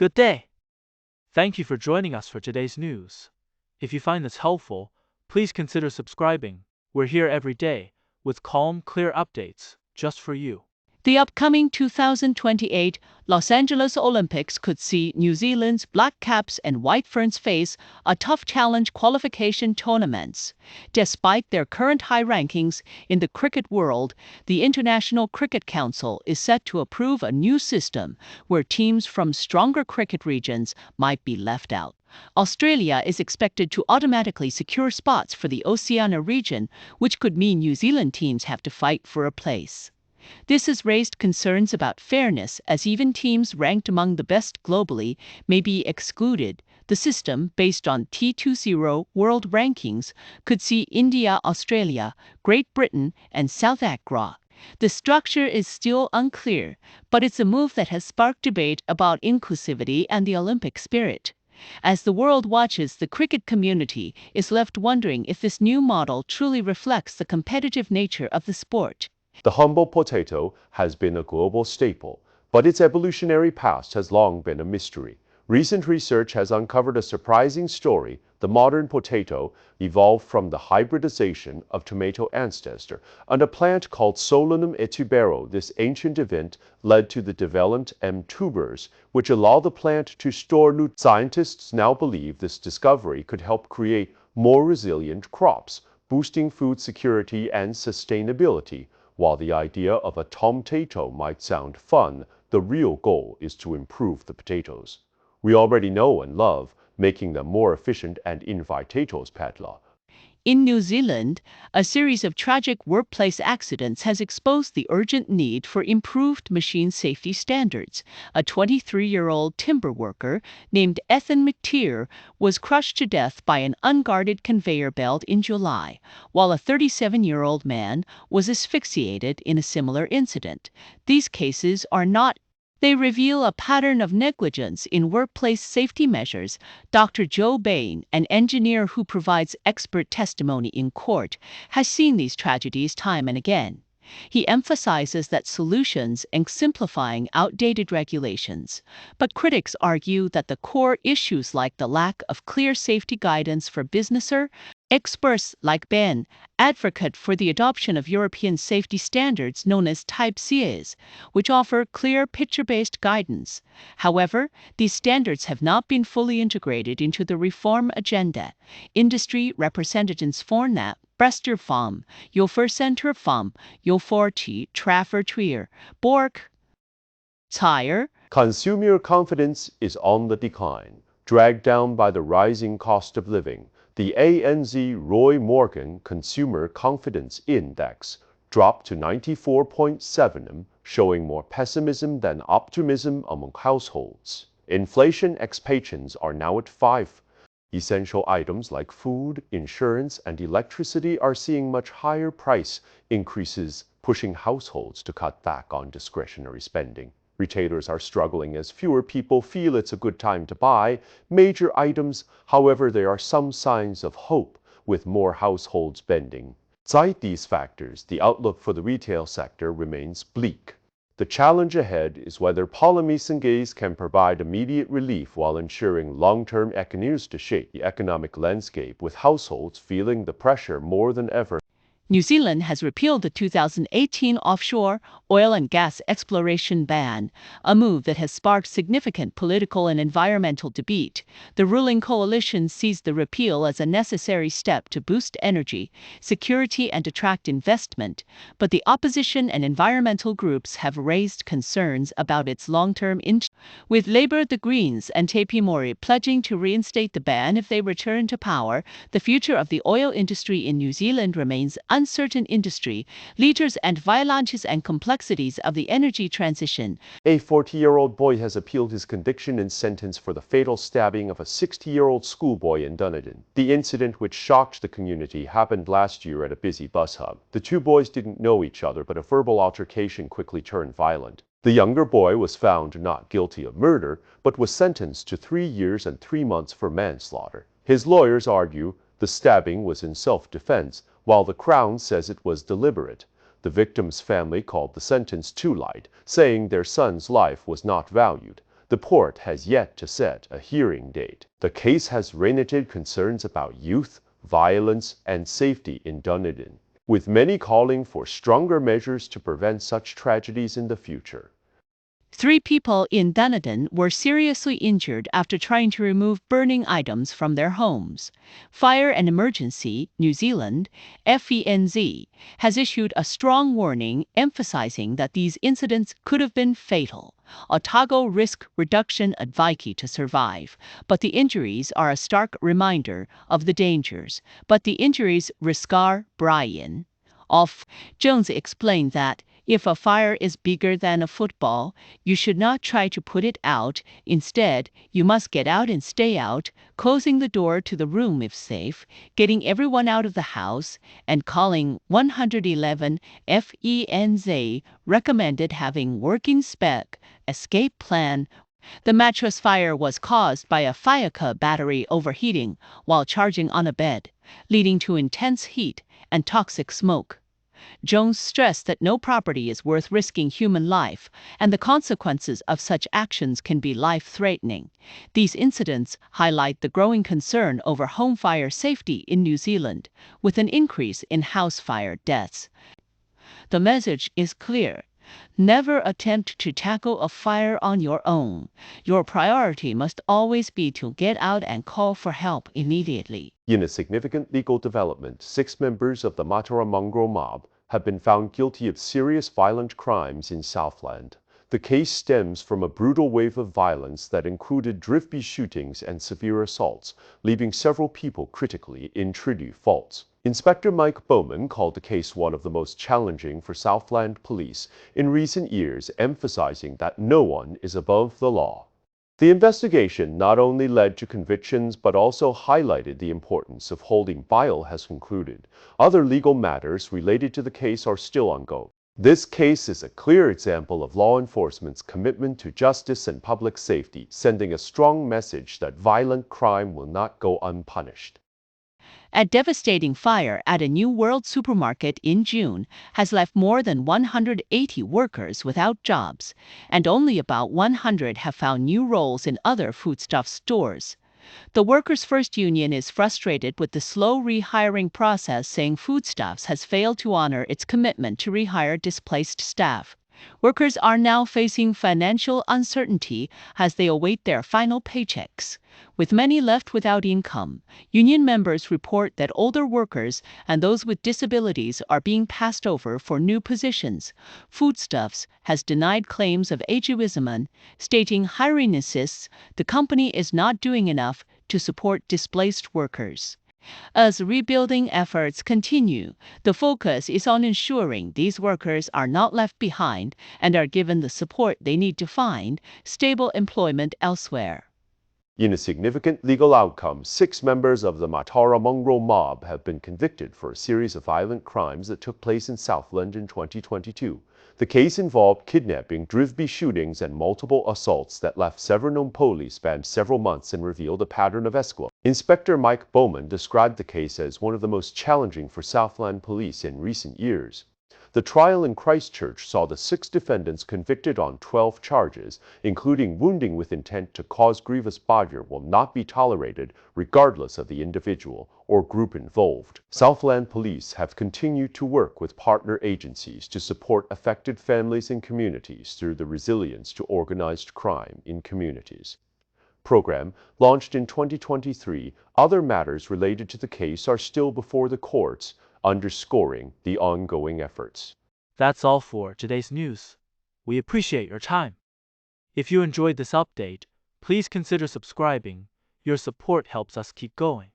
Good day. Thank you for joining us for today's news. If you find this helpful, please consider subscribing. We're here every day with calm, clear updates just for you. The upcoming 2028 Los Angeles Olympics could see New Zealand's Black Caps and White Ferns face a tough challenge qualification tournaments. Despite their current high rankings in the cricket world, the International Cricket Council is set to approve a new system where teams from stronger cricket regions might be left out. Australia is expected to automatically secure spots for the Oceania region, which could mean New Zealand teams have to fight for a place. This has raised concerns about fairness, as even teams ranked among the best globally may be excluded. The system, based on T20 world rankings, could see India, Australia, Great Britain, and South Africa. The structure is still unclear, but it's a move that has sparked debate about inclusivity and the Olympic spirit. As the world watches, the cricket community is left wondering if this new model truly reflects the competitive nature of the sport. The humble potato has been a global staple, but its evolutionary past has long been a mystery. Recent research has uncovered a surprising story. The modern potato evolved from the hybridization of tomato ancestor and a plant called Solanum etubero. This ancient event led to the development M tubers, which allow the plant to store nutrients. Scientists now believe this discovery could help create more resilient crops, boosting food security and sustainability. While the idea of a tomtato might sound fun, the real goal is to improve the potatoes we already know and love, making them more efficient and invitatos padla. In New Zealand, a series of tragic workplace accidents has exposed the urgent need for improved machine safety standards. A 23-year-old timber worker named Ethan McTeer was crushed to death by an unguarded conveyor belt in July, while a 37-year-old man was asphyxiated in a similar incident. These cases are not. They reveal a pattern of negligence in workplace safety measures. Dr. Joe Bain, an engineer who provides expert testimony in court, has seen these tragedies time and again. He emphasizes that solutions and simplifying outdated regulations, but critics argue that the core issues like the lack of clear safety guidance for businesses. Experts like Ben advocate for the adoption of European safety standards known as Type CAs, which offer clear picture-based guidance. However, these standards have not been fully integrated into the reform agenda. Industry representatives warn that Brester Farm, Jofer Center Farm, Joforti, Traffer Trier, Bork, Tire. Consumer confidence is on the decline, dragged down by the rising cost of living. The ANZ Roy Morgan Consumer Confidence Index dropped to 94.7, showing more pessimism than optimism among households. Inflation expectations are now at 5. Essential items like food, insurance, and electricity are seeing much higher price increases, pushing households to cut back on discretionary spending. Retailers are struggling as fewer people feel it's a good time to buy major items. However, there are some signs of hope with more household spending. Despite these factors, the outlook for the retail sector remains bleak. The challenge ahead is whether policymakers can provide immediate relief while ensuring long-term economies to shape the economic landscape, with households feeling the pressure more than ever. New Zealand has repealed the 2018 offshore oil and gas exploration ban, a move that has sparked significant political and environmental debate. The ruling coalition sees the repeal as a necessary step to boost energy security and attract investment, but the opposition and environmental groups have raised concerns about its long-term impact, with Labour, the Greens, and Te Pimori pledging to reinstate the ban if they return to power. The future of the oil industry in New Zealand remains uncertain. Industry leaders and challenges and complexities of the energy transition. A 40-year-old boy has appealed his conviction and sentence for the fatal stabbing of a 60-year-old schoolboy in Dunedin. The incident, which shocked the community, happened last year at a busy bus hub. The two boys didn't know each other, but a verbal altercation quickly turned violent. The younger boy was found not guilty of murder, but was sentenced to 3 years and 3 months for manslaughter. His lawyers argue the stabbing was in self-defense, while the Crown says it was deliberate. The victim's family called the sentence too light, saying their son's life was not valued. The port has yet to set a hearing date. The case has reignited concerns about youth, violence, and safety in Dunedin, with many calling for stronger measures to prevent such tragedies in the future. 3 people in Dunedin were seriously injured after trying to remove burning items from their homes. Fire and Emergency New Zealand (FENZ) has issued a strong warning emphasizing that these incidents could have been fatal. Otago risk reduction advice to survive, but the injuries are a stark reminder of the dangers. But the injuries Riscar Brian of Jones explained that if a fire is bigger than a football, you should not try to put it out. Instead, you must get out and stay out, closing the door to the room if safe, getting everyone out of the house, and calling 111 FENZ recommended having working escape plan. The mattress fire was caused by a Fiaca battery overheating while charging on a bed, leading to intense heat and toxic smoke. Jones stressed that no property is worth risking human life, and the consequences of such actions can be life-threatening. These incidents highlight the growing concern over home fire safety in New Zealand, with an increase in house fire deaths. The message is clear. Never attempt to tackle a fire on your own. Your priority must always be to get out and call for help immediately. In a significant legal development, 6 members of the Mataura mob have been found guilty of serious violent crimes in Southland. The case stems from a brutal wave of violence that included drivby shootings and severe assaults, leaving several people critically injured. Inspector Mike Bowman called the case one of the most challenging for Southland police in recent years, emphasizing that no one is above the law. The investigation not only led to convictions but also highlighted the importance of holding bail has concluded. Other legal matters related to the case are still ongoing. This case is a clear example of law enforcement's commitment to justice and public safety, sending a strong message that violent crime will not go unpunished. A devastating fire at a New World supermarket in June has left more than 180 workers without jobs, and only about 100 have found new roles in other foodstuff stores. The Workers' First Union is frustrated with the slow rehiring process, saying Foodstuffs has failed to honor its commitment to rehire displaced staff. Workers are now facing financial uncertainty as they await their final paychecks. With many left without income, union members report that older workers and those with disabilities are being passed over for new positions. Foodstuffs has denied claims of ageism, stating hiring insists the company is not doing enough to support displaced workers. As rebuilding efforts continue, the focus is on ensuring these workers are not left behind and are given the support they need to find stable employment elsewhere. In a significant legal outcome, 6 members of the Mataura mob have been convicted for a series of violent crimes that took place in Southland in 2022. The case involved kidnapping, drivby shootings, and multiple assaults that left several police spanned several months and revealed a pattern of escalation. Inspector Mike Bowman described the case as one of the most challenging for Southland police in recent years. The trial in Christchurch saw the 6 defendants convicted on 12 charges, including wounding with intent to cause grievous bodily will not be tolerated regardless of the individual or group involved. Southland Police have continued to work with partner agencies to support affected families and communities through the Resilience to Organized Crime in Communities program launched in 2023. Other matters related to the case are still before the courts, underscoring the ongoing efforts. That's all for today's news. We appreciate your time. If you enjoyed this update, please consider subscribing. Your support helps us keep going.